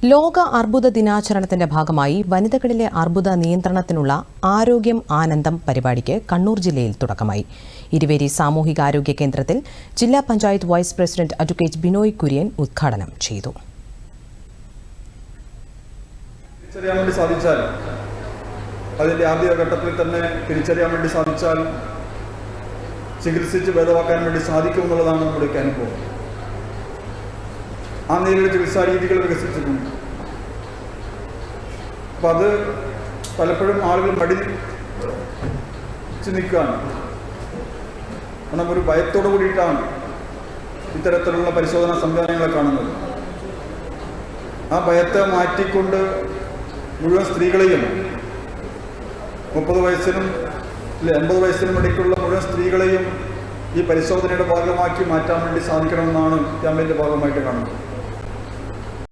ലോക അർബുദ ദിനാചരണത്തിന്റെ ഭാഗമായി വനിതകളിലെ അർബുദ നിയന്ത്രണത്തിനുള്ള ആരോഗ്യം ആനന്ദം പരിപാടിക്ക് കണ്ണൂർ ജില്ലയിൽ തുടക്കമായി. ഇരുവേരി സാമൂഹികാരോഗ്യ കേന്ദ്രത്തിൽ ജില്ലാ panchayat vice president advocate Binoy Kurian ഉദ്ഘാടനം ചെയ്തു. അതിന്റെ ആദ്യഘട്ടത്തിൽ തന്നെ തിരിച്ചറിയാൻ വേണ്ടി സാധിച്ചാൽ ചികിത്സിച്ച് ഭേദമാക്കാൻ വേണ്ടി സാധിക്കുമെന്നുള്ളതാണ് നമ്മുടെയൊക്കെ അനുഭവം. ആ നിലയിൽ ചികിത്സാ രീതികൾ വികസിച്ചിട്ടുണ്ട്. അപ്പം അത് പലപ്പോഴും ആളുകൾ മടിച്ച് നിൽക്കുകയാണ്. കാരണം ഒരു ഭയത്തോടു കൂടിയിട്ടാണ് ഇത്തരത്തിലുള്ള പരിശോധനാ സംവിധാനങ്ങളെ കാണുന്നത്. ആ ഭയത്തെ മാറ്റിക്കൊണ്ട് മുഴുവൻ സ്ത്രീകളെയും 30 വയസ്സിനും 80 വയസ്സിനും ഇടയ്ക്കുള്ള മുഴുവൻ സ്ത്രീകളെയും ഈ പരിശോധനയുടെ ഭാഗമാക്കി മാറ്റാൻ വേണ്ടി സാധിക്കണമെന്നാണ് ക്യാമ്പയിൻ്റെ ഭാഗമായിട്ട് കാണുന്നത്.